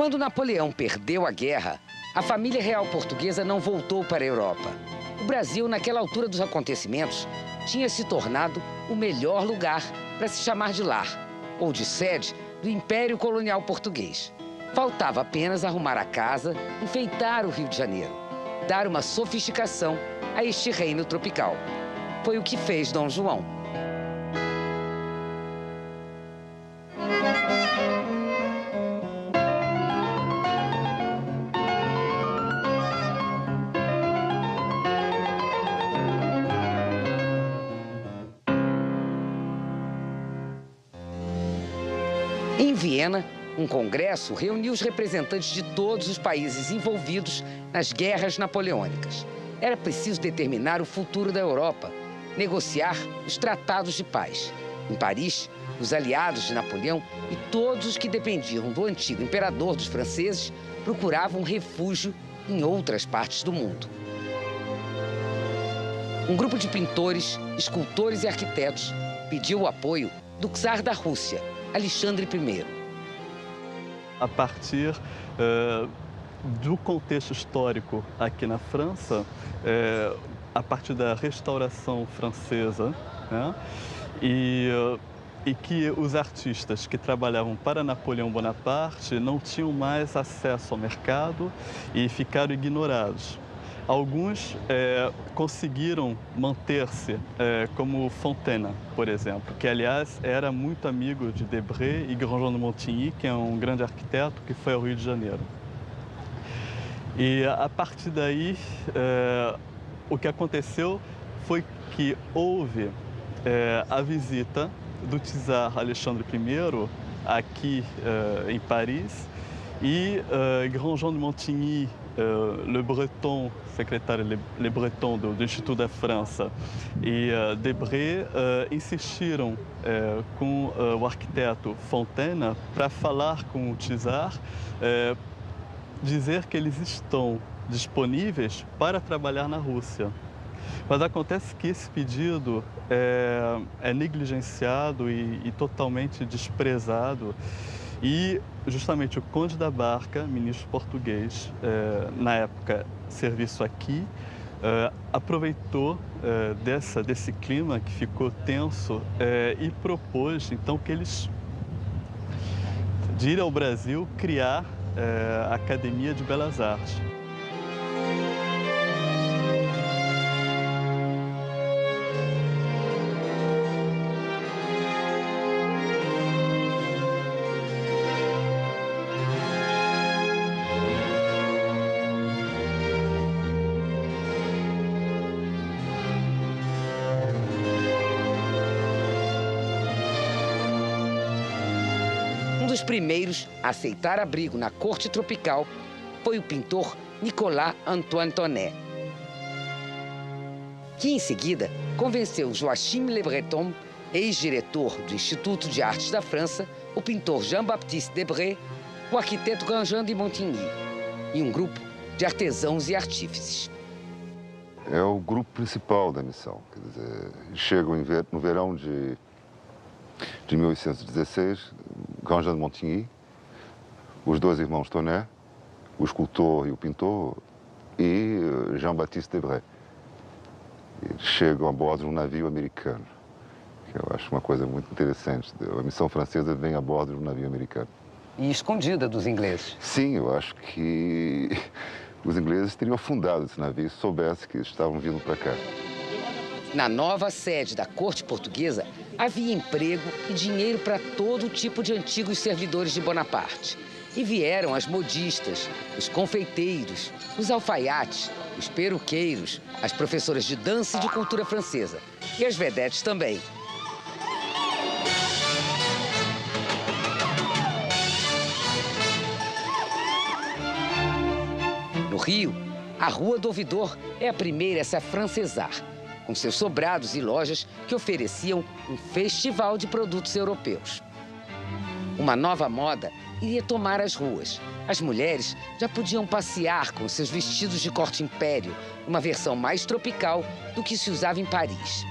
Quando Napoleão perdeu a guerra, a família real portuguesa não voltou para a Europa. O Brasil, naquela altura dos acontecimentos, tinha se tornado o melhor lugar para se chamar de lar, ou de sede do Império Colonial Português. Faltava apenas arrumar a casa, enfeitar o Rio de Janeiro, dar uma sofisticação a este reino tropical. Foi o que fez Dom João. Em Viena, um congresso reuniu os representantes de todos os países envolvidos nas guerras napoleônicas. Era preciso determinar o futuro da Europa, negociar os tratados de paz. Em Paris, os aliados de Napoleão e todos os que dependiam do antigo imperador dos franceses procuravam refúgio em outras partes do mundo. Um grupo de pintores, escultores e arquitetos pediu o apoio do czar da Rússia, Alexandre I. A partir do contexto histórico aqui na França, a partir da restauração francesa, né, e que os artistas que trabalhavam para Napoleão Bonaparte não tinham mais acesso ao mercado e ficaram ignorados. Alguns conseguiram manter-se, como Fontana, por exemplo, que, aliás, era muito amigo de Debré e Grandjean de Montigny, que é um grande arquiteto que foi ao Rio de Janeiro. E, a partir daí, o que aconteceu foi que houve a visita do czar Alexandre I aqui em Paris e Grandjean de Montigny, Le Breton, secretário Le Breton do Instituto da França, e Debré insistiram com o arquiteto Fontana para falar com o czar, dizer que eles estão disponíveis para trabalhar na Rússia. Mas acontece que esse pedido é negligenciado e totalmente desprezado. E justamente o Conde da Barca, ministro português, na época serviço aqui, aproveitou desse clima que ficou tenso e propôs então que eles, de ir ao Brasil, criar a Academia de Belas Artes. Um dos primeiros a aceitar abrigo na corte tropical foi o pintor Nicolas Antoine Tonnet, que em seguida convenceu Joachim Le Breton, ex-diretor do Instituto de Artes da França, o pintor Jean-Baptiste Debré, o arquiteto Grandjean de Montigny e um grupo de artesãos e artífices. É o grupo principal da missão. Quer dizer, chegam no verão de 1816, Grandjean de Montigny, os dois irmãos Tonnet, o escultor e o pintor, e Jean-Baptiste Debré. Eles chegam a bordo de um navio americano, que eu acho uma coisa muito interessante. A missão francesa vem a bordo de um navio americano. E escondida dos ingleses. Sim, eu acho que os ingleses teriam afundado esse navio se soubessem que eles estavam vindo para cá. Na nova sede da corte portuguesa, havia emprego e dinheiro para todo tipo de antigos servidores de Bonaparte. E vieram as modistas, os confeiteiros, os alfaiates, os peruqueiros, as professoras de dança e de cultura francesa. E as vedetes também. No Rio, a Rua do Ouvidor é a primeira a se afrancesar, com seus sobrados e lojas que ofereciam um festival de produtos europeus. Uma nova moda iria tomar as ruas. As mulheres já podiam passear com seus vestidos de corte império, uma versão mais tropical do que se usava em Paris.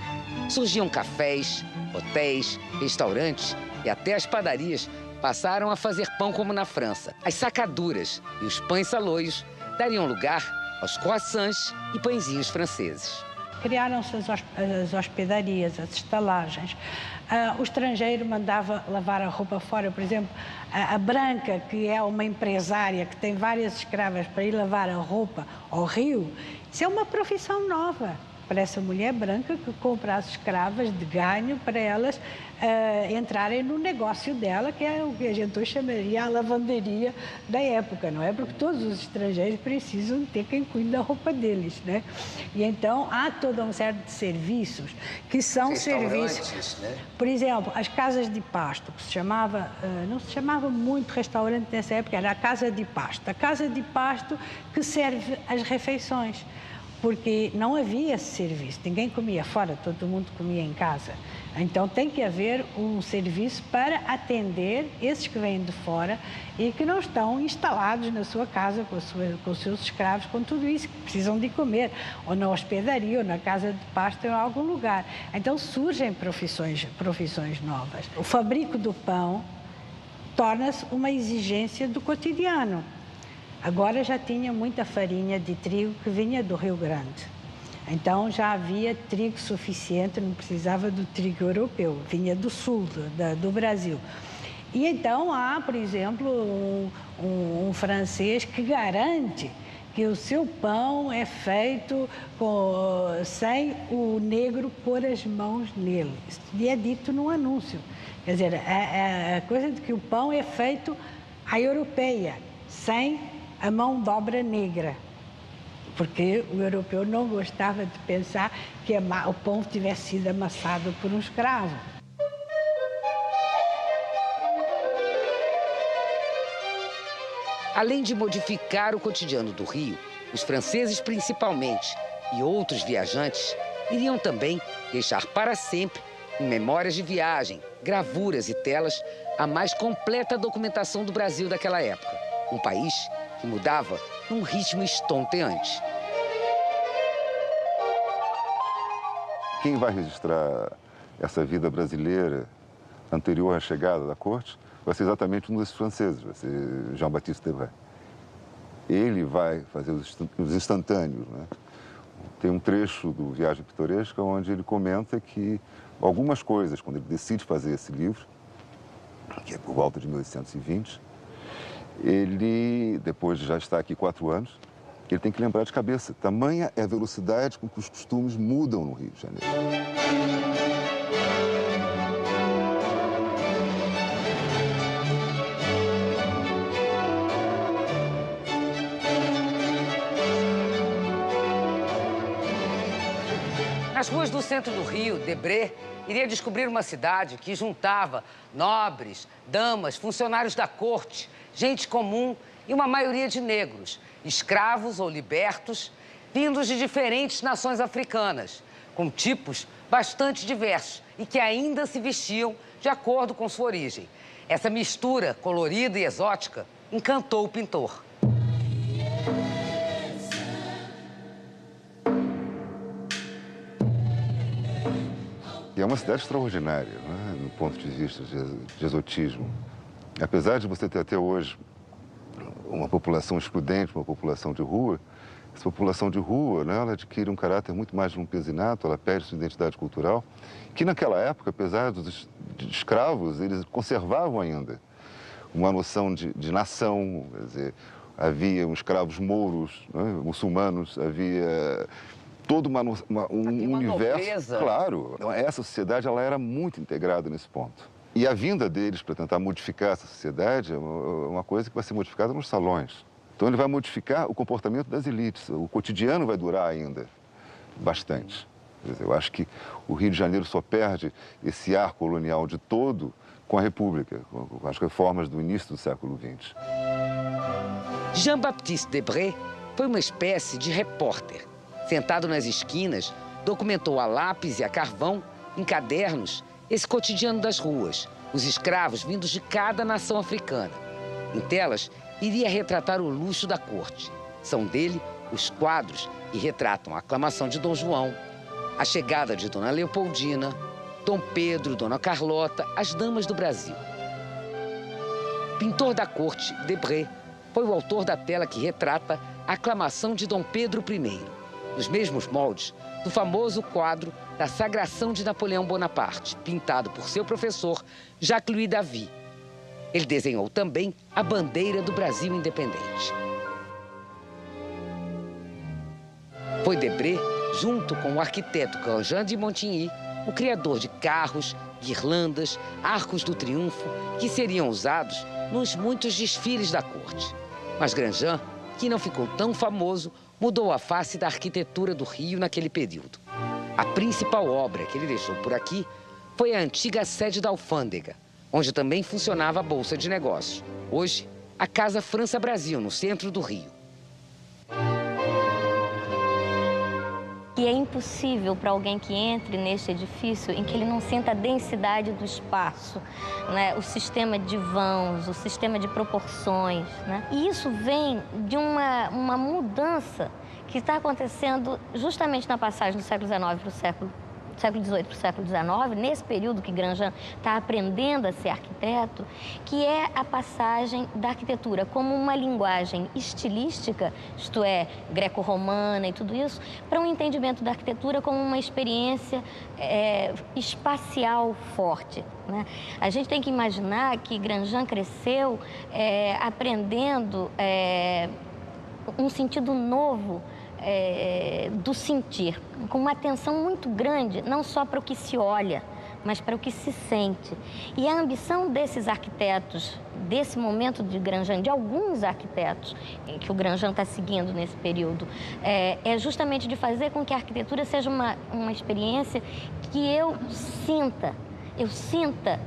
Surgiam cafés, hotéis, restaurantes e até as padarias passaram a fazer pão como na França. As sacaduras e os pães saloios dariam lugar aos croissants e pãezinhos franceses. Criaram-se as hospedarias, as estalagens. O estrangeiro mandava lavar a roupa fora. Por exemplo, a Branca, que é uma empresária que tem várias escravas para ir lavar a roupa ao rio, isso é uma profissão nova para essa mulher branca que compra as escravas de ganho para elas entrarem no negócio dela, que é o que a gente hoje chamaria a lavanderia da época, não é? Porque todos os estrangeiros precisam ter quem cuide da roupa deles, né? E então há toda uma série de serviços que são serviços... Né? Por exemplo, as casas de pasto, que se chamava, não se chamava muito restaurante nessa época, era a casa de pasto. A casa de pasto que serve as refeições, porque não havia esse serviço, ninguém comia fora, todo mundo comia em casa. Então tem que haver um serviço para atender esses que vêm de fora e que não estão instalados na sua casa com os seus escravos, com tudo isso, que precisam de comer, ou na hospedaria, ou na casa de pasto, em algum lugar. Então surgem profissões novas. O fabrico do pão torna-se uma exigência do cotidiano. Agora já tinha muita farinha de trigo que vinha do Rio Grande. Então já havia trigo suficiente, não precisava do trigo europeu, vinha do sul do Brasil. E então há, por exemplo, um francês que garante que o seu pão é feito sem o negro pôr as mãos nele. E é dito no anúncio. Quer dizer, a coisa de que o pão é feito à europeia, sem a mão de obra negra, porque o europeu não gostava de pensar que o pão tivesse sido amassado por um escravo. Além de modificar o cotidiano do Rio, os franceses principalmente e outros viajantes iriam também deixar para sempre, em memórias de viagem, gravuras e telas, a mais completa documentação do Brasil daquela época. Um país que mudava num ritmo estonteante. Quem vai registrar essa vida brasileira anterior à chegada da corte vai ser exatamente um desses franceses, vai ser Jean-Baptiste Debray. Ele vai fazer os instantâneos, né? Tem um trecho do Viagem Pitoresca onde ele comenta que algumas coisas, quando ele decide fazer esse livro, que é por volta de 1820, ele, depois de já estar aqui 4 anos, ele tem que lembrar de cabeça. Tamanha é a velocidade com que os costumes mudam no Rio de Janeiro. Nas ruas do centro do Rio, Debray iria descobrir uma cidade que juntava nobres, damas, funcionários da corte, gente comum e uma maioria de negros, escravos ou libertos, vindos de diferentes nações africanas, com tipos bastante diversos e que ainda se vestiam de acordo com sua origem. Essa mistura colorida e exótica encantou o pintor. E é uma cidade extraordinária, né, no ponto de vista de exotismo. Apesar de você ter até hoje uma população excludente, uma população de rua, essa população de rua, né, ela adquire um caráter muito mais lumpesinato, ela perde sua identidade cultural, que naquela época, apesar dos escravos, eles conservavam ainda uma noção de nação, quer dizer, havia escravos mouros, né, muçulmanos, havia todo um universo. Nobreza. Claro, essa sociedade ela era muito integrada nesse ponto. E a vinda deles para tentar modificar essa sociedade é uma coisa que vai ser modificada nos salões. Então ele vai modificar o comportamento das elites. O cotidiano vai durar ainda bastante. Quer dizer, eu acho que o Rio de Janeiro só perde esse ar colonial de todo com a República, com as reformas do início do século XX. Jean-Baptiste Debray foi uma espécie de repórter. Sentado nas esquinas, documentou a lápis e a carvão, em cadernos, esse cotidiano das ruas, os escravos vindos de cada nação africana. Em telas, iria retratar o luxo da corte. São dele os quadros que retratam a aclamação de Dom João, a chegada de Dona Leopoldina, Dom Pedro, Dona Carlota, as damas do Brasil. pintor da corte, Debré, foi o autor da tela que retrata a aclamação de Dom Pedro I, nos mesmos moldes do famoso quadro da Sagração de Napoleão Bonaparte, pintado por seu professor Jacques-Louis David. Ele desenhou também a bandeira do Brasil independente. Foi Debré, junto com o arquiteto Grandjean de Montigny, o criador de carros, guirlandas, arcos do triunfo, que seriam usados nos muitos desfiles da corte. Mas Grandjean, que não ficou tão famoso, mudou a face da arquitetura do Rio naquele período. A principal obra que ele deixou por aqui foi a antiga sede da alfândega, onde também funcionava a Bolsa de Negócios. Hoje, a Casa França Brasil, no centro do Rio. E é impossível para alguém que entre neste edifício em que ele não sinta a densidade do espaço, né? O sistema de vãos, o sistema de proporções, né? E isso vem de uma mudança que está acontecendo justamente na passagem do século XIX para o século XVIII para o século XIX, nesse período que Grandjean está aprendendo a ser arquiteto, que é a passagem da arquitetura como uma linguagem estilística, isto é, greco-romana e tudo isso, para um entendimento da arquitetura como uma experiência espacial forte, né? A gente tem que imaginar que Grandjean cresceu aprendendo um sentido novo do sentir, com uma atenção muito grande, não só para o que se olha, mas para o que se sente. E a ambição desses arquitetos, desse momento de Grandjean, de alguns arquitetos que o Grandjean está seguindo nesse período, é justamente de fazer com que a arquitetura seja uma experiência que eu sinta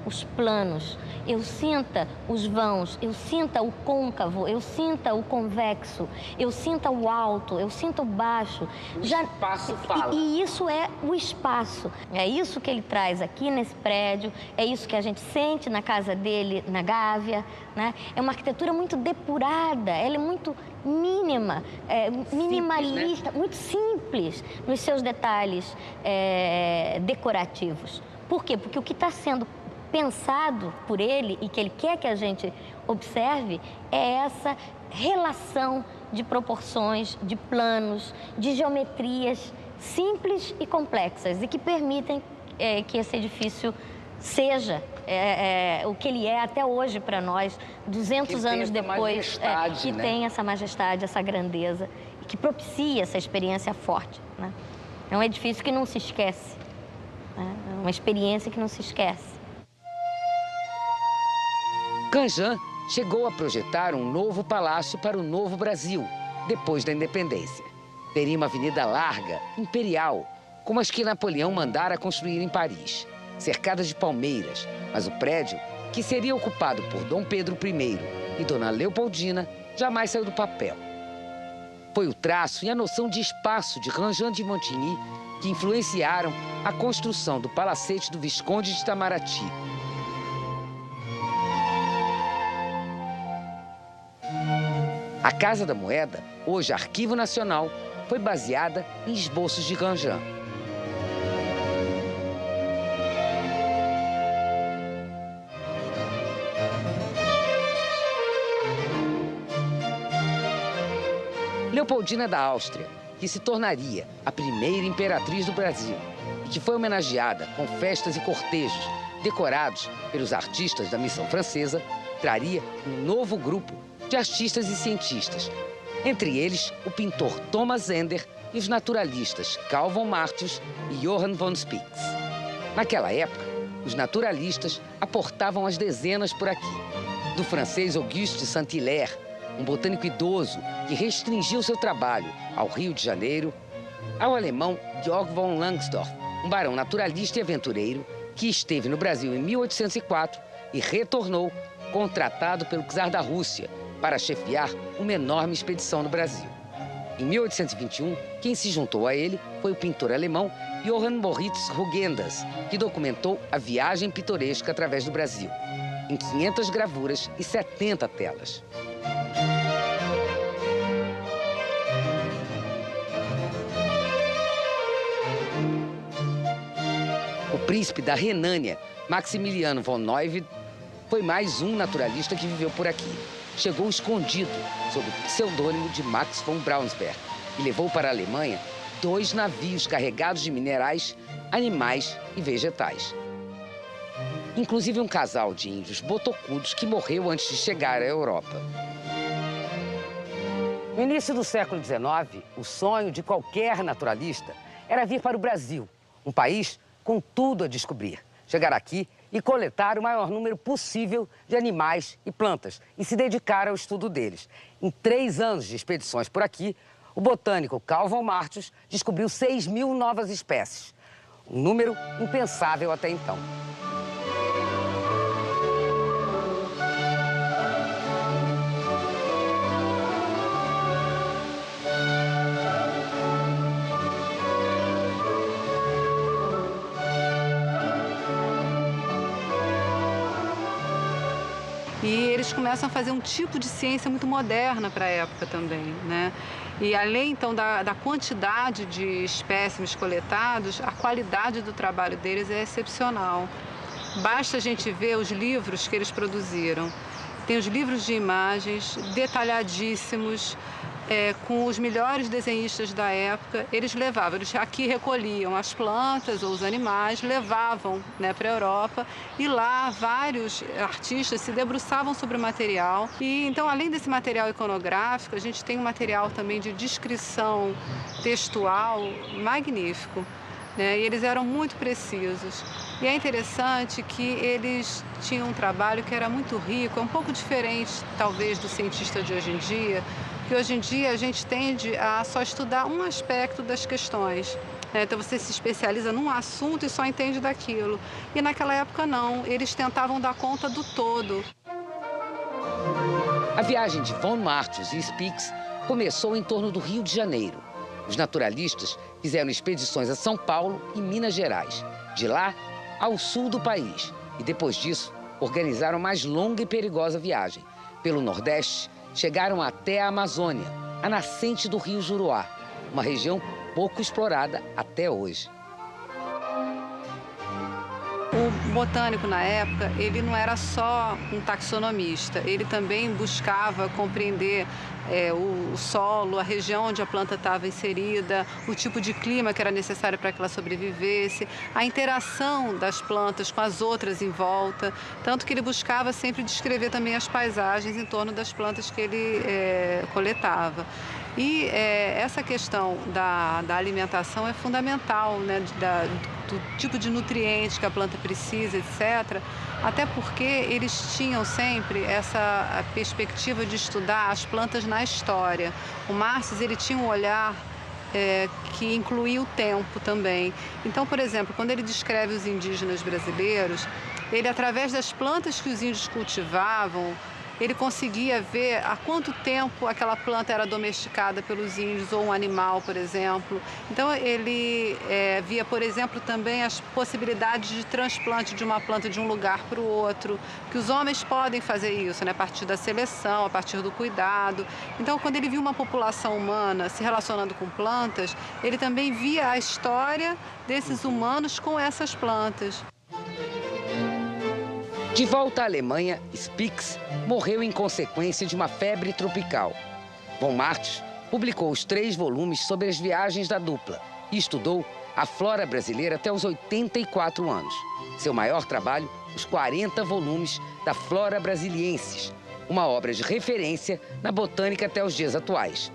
os planos, eu sinta os vãos, eu sinta o côncavo, eu sinta o convexo, eu sinta o alto, eu sinta o baixo. O espaço fala. E isso é o espaço. É isso que ele traz aqui nesse prédio, é isso que a gente sente na casa dele, na Gávea, né? É uma arquitetura muito depurada, ela é muito mínima, minimalista, né? Muito simples nos seus detalhes decorativos. Por quê? Porque o que está sendo pensado por ele e que ele quer que a gente observe é essa relação de proporções, de planos, de geometrias simples e complexas e que permitem que esse edifício seja o que ele é até hoje para nós, 200 anos depois, que né? tem essa majestade, essa grandeza e que propicia essa experiência forte, né? É um edifício que não se esquece. É uma experiência que não se esquece. Grandjean chegou a projetar um novo palácio para o novo Brasil, depois da independência. Teria uma avenida larga, imperial, como as que Napoleão mandara construir em Paris, cercada de palmeiras, mas o prédio, que seria ocupado por Dom Pedro I e Dona Leopoldina, jamais saiu do papel. Foi o traço e a noção de espaço de Grandjean de Montigny que influenciaram a construção do palacete do Visconde de Itamaraty. A Casa da Moeda, hoje Arquivo Nacional, foi baseada em esboços de Grandjean. Leopoldina da Áustria, que se tornaria a primeira imperatriz do Brasil e que foi homenageada com festas e cortejos decorados pelos artistas da missão francesa, traria um novo grupo de artistas e cientistas, entre eles o pintor Thomas Ender e os naturalistas Carl von Martius e Johann von Spix. Naquela época, os naturalistas aportavam as dezenas por aqui, do francês Auguste de Saint-Hilaire, um botânico idoso que restringiu seu trabalho ao Rio de Janeiro, ao alemão Georg von Langsdorff, um barão naturalista e aventureiro que esteve no Brasil em 1804 e retornou contratado pelo czar da Rússia para chefiar uma enorme expedição no Brasil. Em 1821, quem se juntou a ele foi o pintor alemão Johann Moritz Rugendas, que documentou a viagem pitoresca através do Brasil, em 500 gravuras e 70 telas. O príncipe da Renânia, Maximiliano von Neuwied, foi mais um naturalista que viveu por aqui. Chegou escondido, sob o pseudônimo de Max von Braunsberg, e levou para a Alemanha 2 navios carregados de minerais, animais e vegetais. Inclusive um casal de índios botocudos que morreu antes de chegar à Europa. No início do século XIX, o sonho de qualquer naturalista era vir para o Brasil, um país com tudo a descobrir. Chegar aqui e coletar o maior número possível de animais e plantas e se dedicar ao estudo deles. Em 3 anos de expedições por aqui, o botânico Carl von Martius descobriu 6.000 novas espécies, um número impensável até então. E eles começam a fazer um tipo de ciência muito moderna para a época também, né? E além, então, da quantidade de espécimes coletados, a qualidade do trabalho deles é excepcional. Basta a gente ver os livros que eles produziram. Tem os livros de imagens detalhadíssimos, com os melhores desenhistas da época. Eles aqui recolhiam as plantas ou os animais, levavam, né, para a Europa, e lá vários artistas se debruçavam sobre o material. E então, além desse material iconográfico, a gente tem um material também de descrição textual magnífico, né? E eles eram muito precisos. E é interessante que eles tinham um trabalho que era muito rico, é um pouco diferente, talvez, do cientista de hoje em dia, que hoje em dia a gente tende a só estudar um aspecto das questões. Então você se especializa num assunto e só entende daquilo. E naquela época não, eles tentavam dar conta do todo. A viagem de von Martius e Spix começou em torno do Rio de Janeiro. Os naturalistas fizeram expedições a São Paulo e Minas Gerais, de lá ao sul do país. E depois disso, organizaram mais longa e perigosa viagem. Pelo Nordeste, chegaram até a Amazônia, a nascente do rio Juruá, uma região pouco explorada até hoje. O botânico, na época, ele não era só um taxonomista, ele também buscava compreender o solo, a região onde a planta estava inserida, o tipo de clima que era necessário para que ela sobrevivesse, a interação das plantas com as outras em volta, tanto que ele buscava sempre descrever também as paisagens em torno das plantas que ele coletava. E essa questão da alimentação é fundamental, né, do tipo de nutrientes que a planta precisa, etc. Até porque eles tinham sempre essa perspectiva de estudar as plantas na história. O Martius, ele tinha um olhar que incluía o tempo também. Então, por exemplo, quando ele descreve os indígenas brasileiros, ele, através das plantas que os índios cultivavam, ele conseguia ver há quanto tempo aquela planta era domesticada pelos índios, ou um animal, por exemplo. Então, ele via, por exemplo, também as possibilidades de transplante de uma planta de um lugar para o outro, que os homens podem fazer isso, né, a partir da seleção, a partir do cuidado. Então, quando ele viu uma população humana se relacionando com plantas, ele também via a história desses humanos com essas plantas. De volta à Alemanha, Spix morreu em consequência de uma febre tropical. Von Martius publicou os 3 volumes sobre as viagens da dupla e estudou a flora brasileira até os 84 anos. Seu maior trabalho, os 40 volumes da Flora Brasiliensis, uma obra de referência na botânica até os dias atuais.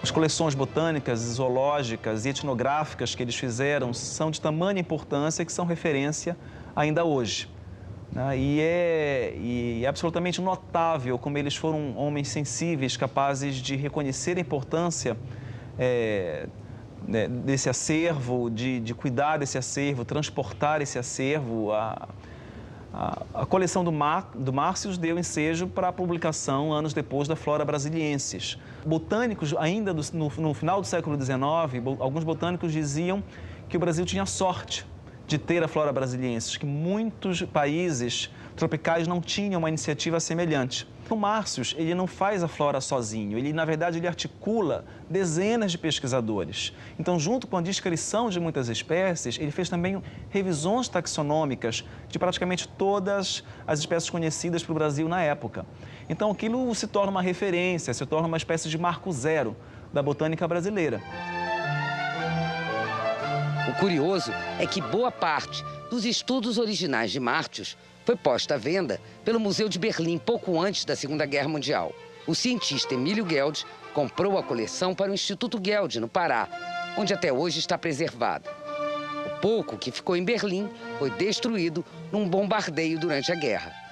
As coleções botânicas, zoológicas e etnográficas que eles fizeram são de tamanha importância que são referência ainda hoje. E é absolutamente notável como eles foram homens sensíveis, capazes de reconhecer a importância desse acervo, de cuidar desse acervo, transportar esse acervo. A coleção do Martius deu ensejo para a publicação, anos depois, da Flora Brasiliensis. Botânicos, ainda no final do século XIX, alguns botânicos diziam que o Brasil tinha sorte de ter a flora brasiliensis, que muitos países tropicais não tinham uma iniciativa semelhante. O Márcios, ele não faz a flora sozinho, ele, na verdade, ele articula dezenas de pesquisadores. Então, junto com a descrição de muitas espécies, ele fez também revisões taxonômicas de praticamente todas as espécies conhecidas para o Brasil na época. Então, aquilo se torna uma referência, se torna uma espécie de marco zero da botânica brasileira. O curioso é que boa parte dos estudos originais de Márcios foi posta à venda pelo Museu de Berlim pouco antes da Segunda Guerra Mundial. O cientista Emílio Geld comprou a coleção para o Instituto Geld, no Pará, onde até hoje está preservada. O pouco que ficou em Berlim foi destruído num bombardeio durante a guerra.